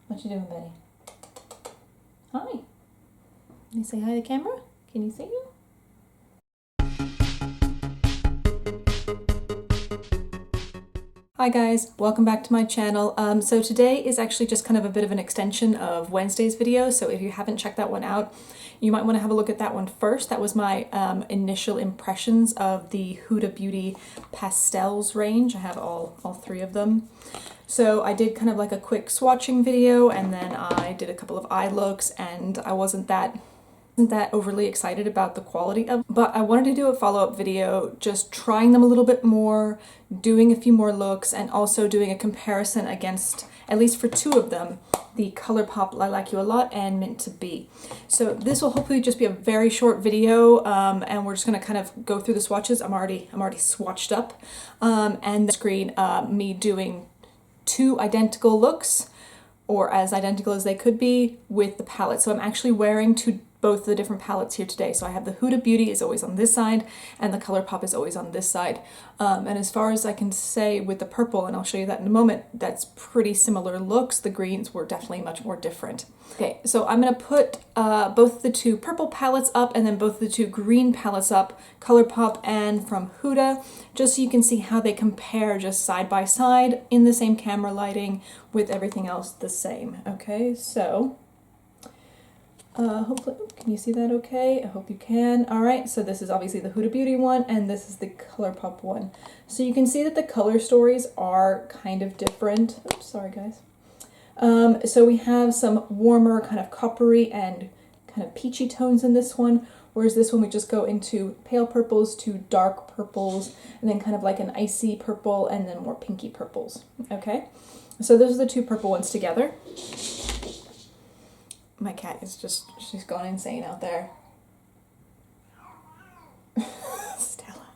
What you doing, Betty? Hi. Can you say hi to the camera? Can you see you? Hi guys, welcome back to my channel. So today is actually just kind of a bit of an extension of Wednesday's video, so if you haven't checked that one out, you might want to have a look at that one first. That was my initial impressions of the Huda Beauty Pastels range. I have all three of them. So I did kind of like a quick swatching video, and then I did a couple of eye looks, and I wasn't that overly excited about the quality of, but I wanted to do a follow-up video just trying them a little bit more, doing a few more looks, and also doing a comparison against, at least for two of them, the Colourpop Lilac a Lot and Mint to Be. So this will hopefully just be a very short video, and we're just going to kind of go through the swatches. I'm already swatched up, and the screen me doing two identical looks, or as identical as they could be, with the palette. So I'm actually wearing both the different palettes here today. So I have the Huda Beauty is always on this side, and the Colourpop is always on this side. And as far as I can say with the purple, and I'll show you that in a moment, that's pretty similar looks. The greens were definitely much more different. Okay, so I'm gonna put both the two purple palettes up and then both the two green palettes up, Colourpop and from Huda, just so you can see how they compare just side by side in the same camera lighting with everything else the same. Okay, so hopefully, can you see that okay? I hope you can. All right, so this is obviously the Huda Beauty one, and this is the Colourpop one. So you can see that the color stories are kind of different. Oops, sorry guys. So we have some warmer kind of coppery and kind of peachy tones in this one, whereas this one we just go into pale purples to dark purples, and then kind of like an icy purple, and then more pinky purples. Okay, so those are the two purple ones together. My cat is she's gone insane out there. Stella.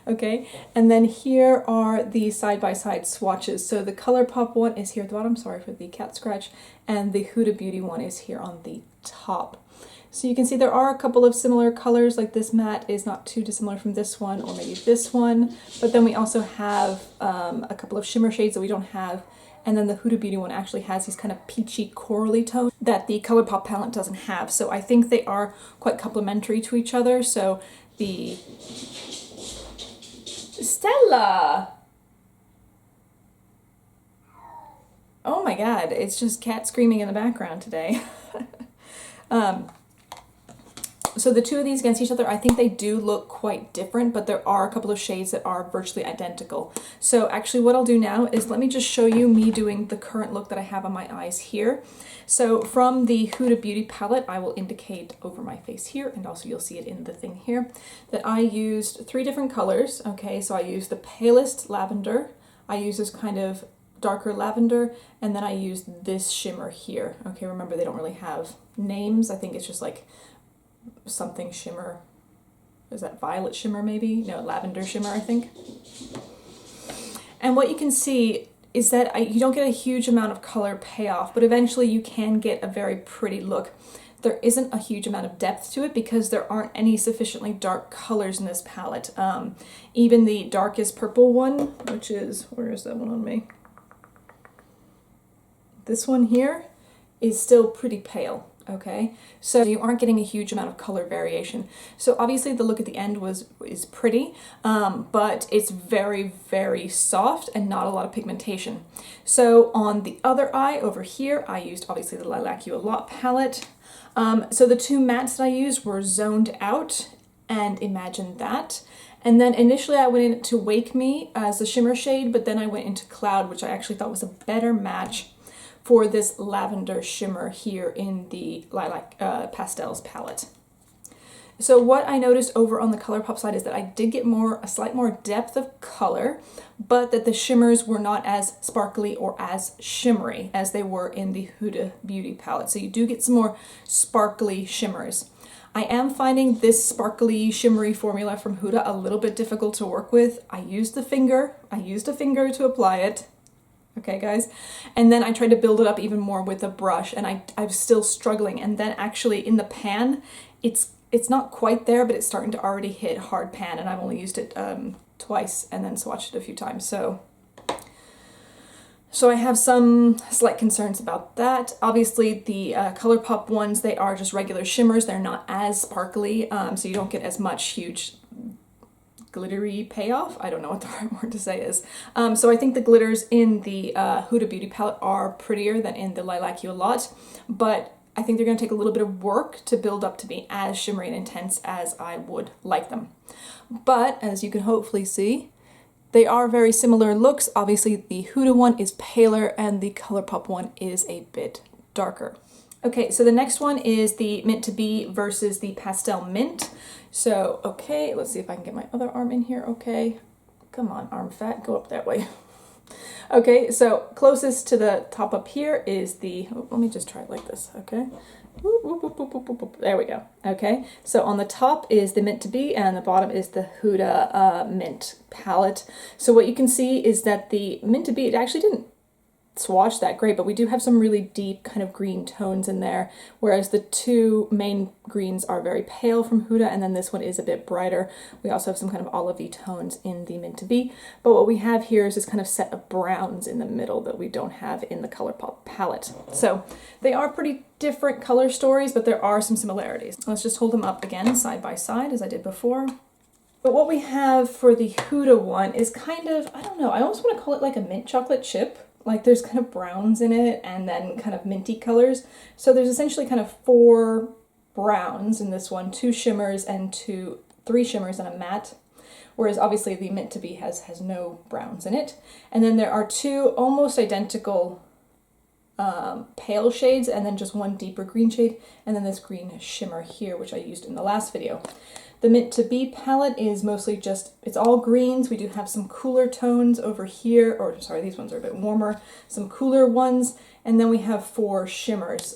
Okay, and then here are the side-by-side swatches. So the Colourpop one is here at the bottom, sorry for the cat scratch, and the Huda Beauty one is here on the top. So you can see there are a couple of similar colors, like this matte is not too dissimilar from this one, or maybe this one, but then we also have a couple of shimmer shades that we don't have. And then the Huda Beauty one actually has these kind of peachy corally tones that the Colourpop palette doesn't have. So I think they are quite complementary to each other. So the Stella! Oh my god, it's just cat screaming in the background today. So the two of these against each other, I think they do look quite different, but there are a couple of shades that are virtually identical. So actually what I'll do now is let me just show you me doing the current look that I have on my eyes here. So from the Huda Beauty palette, I will indicate over my face here, and also you'll see it in the thing here, that I used three different colors. Okay, so I used the palest lavender, I used this kind of darker lavender, and then I used this shimmer here. Okay, remember they don't really have names. I think it's just like something shimmer. Is that violet shimmer maybe? No, lavender shimmer, I think. And what you can see is that you don't get a huge amount of color payoff, but eventually you can get a very pretty look. There isn't a huge amount of depth to it because there aren't any sufficiently dark colors in this palette. Even the darkest purple one, which is, where is that one on me? This one here is still pretty pale. Okay, so you aren't getting a huge amount of color variation. So obviously the look at the end is pretty, but it's very, very soft and not a lot of pigmentation. So on the other eye over here, I used obviously the Lilac a Lot palette. So the two mattes that I used were Zoned Out and Imagine That. And then initially I went into Wake Me as the shimmer shade, but then I went into Cloud, which I actually thought was a better match for this lavender shimmer here in the Lilac Pastels palette. So what I noticed over on the Colourpop side is that I did get a slight more depth of color, but that the shimmers were not as sparkly or as shimmery as they were in the Huda Beauty palette. So you do get some more sparkly shimmers. I am finding this sparkly shimmery formula from Huda a little bit difficult to work with. I used a finger to apply it. Okay guys, and then I tried to build it up even more with a brush, and I'm still struggling. And then actually in the pan, it's not quite there, but it's starting to already hit hard pan, and I've only used it twice and then swatched it a few times. So So I have some slight concerns about that. Obviously the Colourpop ones, they are just regular shimmers. They're not as sparkly, so you don't get as much huge glittery payoff. I don't know what the right word to say is. So I think the glitters in the Huda Beauty palette are prettier than in the Lilac a lot, but I think they're going to take a little bit of work to build up to be as shimmery and intense as I would like them. But as you can hopefully see, they are very similar looks. Obviously the Huda one is paler and the Colourpop one is a bit darker. Okay, so the next one is the Mint to Be versus the Pastel Mint. So, okay, let's see if I can get my other arm in here. Okay, come on, arm fat, go up that way. Okay, so closest to the top up here is the, oh, let me just try it like this, okay? Whoop, whoop, whoop, whoop, whoop, whoop. There we go. Okay, so on the top is the Mint to Be and the bottom is the Huda Mint palette. So what you can see is that the Mint to Be, it actually didn't swatch that great, but we do have some really deep kind of green tones in there, whereas the two main greens are very pale from Huda, and then this one is a bit brighter. We also have some kind of olivey tones in the Mint to Be, but what we have here is this kind of set of browns in the middle that we don't have in the Colourpop palette. So they are pretty different color stories, but there are some similarities. Let's just hold them up again side by side as I did before. But what we have for the Huda one is kind of, I don't know, I almost want to call it like a mint chocolate chip. Like there's kind of browns in it and then kind of minty colors. So there's essentially kind of 4 browns in this one, 2 shimmers and 3 shimmers and a matte. Whereas obviously the Mint to Be has no browns in it. And then there are 2 almost identical pale shades and then just 1 deeper green shade. And then this green shimmer here, which I used in the last video. The Mint to Be palette is mostly just, it's all greens. We do have some cooler tones over here, or sorry, these ones are a bit warmer, some cooler ones, and then we have 4 shimmers.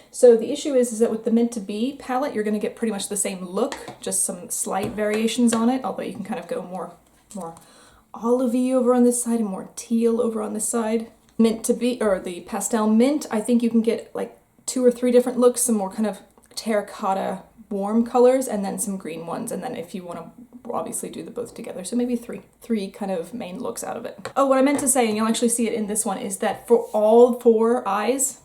So the issue is that with the Mint to Be palette, you're going to get pretty much the same look, just some slight variations on it, although you can kind of go more olivey over on this side and more teal over on this side. Mint to Be, or the Pastel Mint, I think you can get like 2 or 3 different looks, some more kind of terracotta warm colors and then some green ones, and then if you want to obviously do the both together, so maybe three kind of main looks out of it. Oh, what I meant to say, and you'll actually see it in this one, is that for all 4 eyes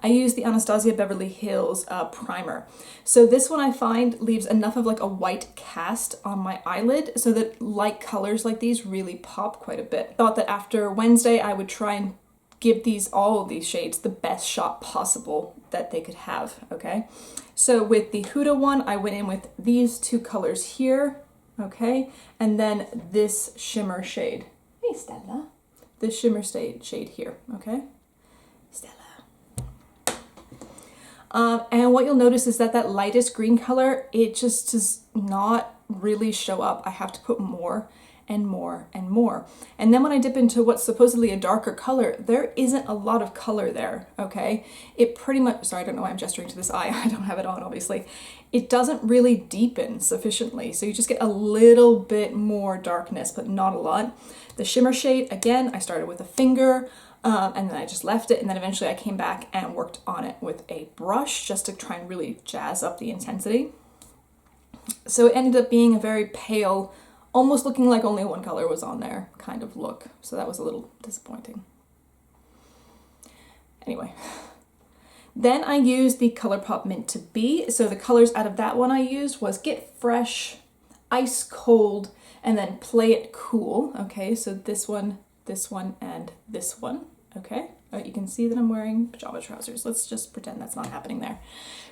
I use the Anastasia Beverly Hills primer. So this one I find leaves enough of like a white cast on my eyelid so that light colors like these really pop quite a bit. Thought that after Wednesday I would try and give all of these shades the best shot possible that they could have, okay? So with the Huda one, I went in with these 2 colors here, okay? And then this shimmer shade. Hey, Stella. This shimmer shade here, okay? Stella. And what you'll notice is that that lightest green color, it just does not really show up. I have to put more and more and more. And then when I dip into what's supposedly a darker color, there isn't a lot of color there, okay? It pretty much, sorry, I don't know why I'm gesturing to this eye. I don't have it on, obviously. It doesn't really deepen sufficiently, so you just get a little bit more darkness, but not a lot. The shimmer shade, again, I started with a finger, and then I just left it, and then eventually I came back and worked on it with a brush just to try and really jazz up the intensity. So it ended up being a very pale, almost looking like only 1 color was on there kind of look. So that was a little disappointing. Anyway, then I used the Colourpop Mint to Be. So the colors out of that one I used was Get Fresh, Ice Cold, and then Play It Cool. Okay, so this one, and this one. Okay, you can see that I'm wearing pajama trousers. Let's just pretend that's not happening there.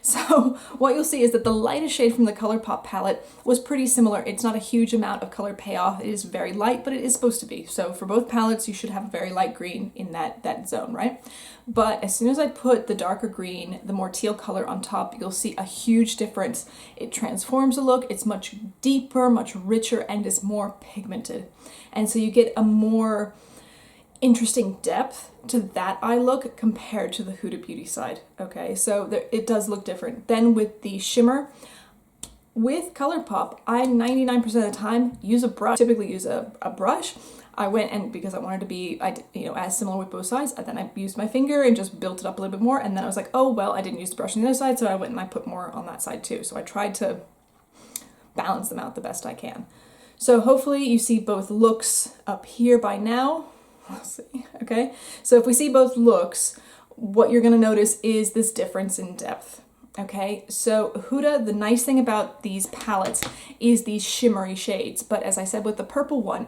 So what you'll see is that the lightest shade from the Colourpop palette was pretty similar. It's not a huge amount of color payoff. It is very light, but it is supposed to be. So for both palettes, you should have a very light green in that zone, right? But as soon as I put the darker green, the more teal color on top, you'll see a huge difference. It transforms the look. It's much deeper, much richer, and is more pigmented. And so you get a more interesting depth to that eye look compared to the Huda Beauty side, okay? So it does look different. Then with the shimmer, with Colourpop, I 99% of the time use a brush, typically use a brush. I went and, because I wanted to be as similar with both sides, then I used my finger and just built it up a little bit more, and then I was like, oh, well, I didn't use the brush on the other side, so I went and I put more on that side too. So I tried to balance them out the best I can. So hopefully you see both looks up here by now. We'll see, okay? So if we see both looks, what you're gonna notice is this difference in depth, okay? So Huda, the nice thing about these palettes is these shimmery shades, but as I said with the purple one,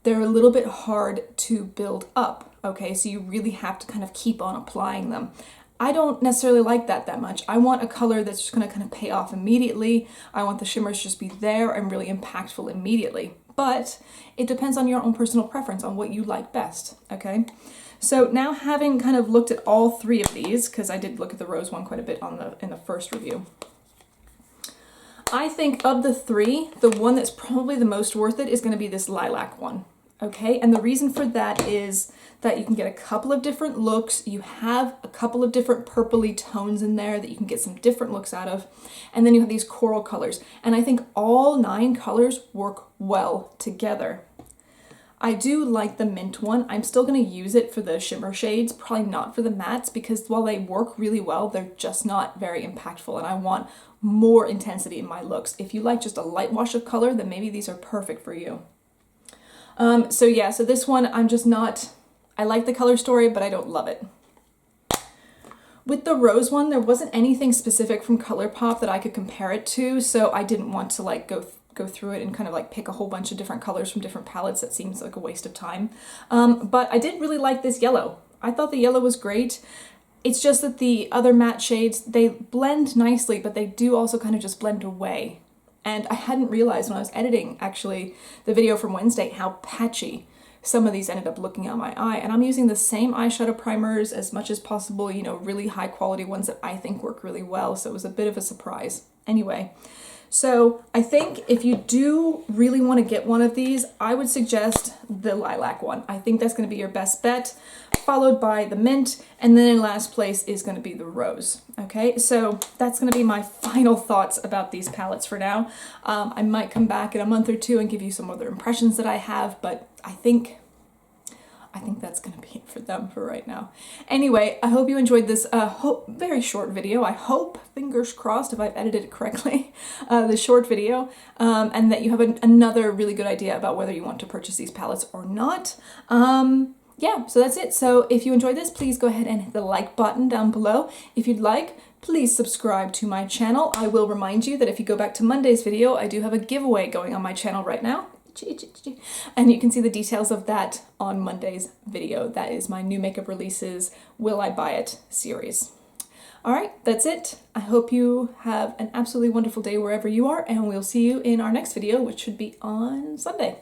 they're a little bit hard to build up, okay? So you really have to kind of keep on applying them. I don't necessarily like that much. I want a color that's just gonna kind of pay off immediately. I want the shimmers to just be there and really impactful immediately. But it depends on your own personal preference on what you like best, okay? So now having kind of looked at all three of these, because I did look at the rose one quite a bit in the first review, I think of the three, the one that's probably the most worth it is gonna be this lilac one. Okay, and the reason for that is that you can get a couple of different looks, you have a couple of different purpley tones in there that you can get some different looks out of, and then you have these coral colors, and I think all 9 colors work well together. I do like the mint one. I'm still going to use it for the shimmer shades, probably not for the mattes, because while they work really well, they're just not very impactful, and I want more intensity in my looks. If you like just a light wash of color, then maybe these are perfect for you. So yeah, so this one, I like the color story, but I don't love it. With the rose one, there wasn't anything specific from Colourpop that I could compare it to, so I didn't want to like go through it and kind of like pick a whole bunch of different colors from different palettes. That seems like a waste of time. But I did really like this yellow. I thought the yellow was great. It's just that the other matte shades, they blend nicely, but they do also kind of just blend away. And I hadn't realized when I was editing, actually, the video from Wednesday, how patchy some of these ended up looking on my eye. And I'm using the same eyeshadow primers as much as possible, you know, really high quality ones that I think work really well. So it was a bit of a surprise. Anyway, so I think if you do really want to get one of these, I would suggest the lilac one. I think that's going to be your best bet, followed by the mint, and then in last place is going to be the rose. Okay, so that's going to be my final thoughts about these palettes for now. I might come back in a month or two and give you some other impressions that I have, but I think that's going to be it for them for right now. Anyway, I hope you enjoyed this very short video. I hope, fingers crossed, if I've edited it correctly, the short video, and that you have another really good idea about whether you want to purchase these palettes or not. Yeah, so that's it. So if you enjoyed this, please go ahead and hit the like button down below. If you'd like, please subscribe to my channel. I will remind you that if you go back to Monday's video, I do have a giveaway going on my channel right now. And you can see the details of that on Monday's video. That is my new makeup releases Will I Buy It series. All right, that's it. I hope you have an absolutely wonderful day wherever you are, and we'll see you in our next video, which should be on Sunday.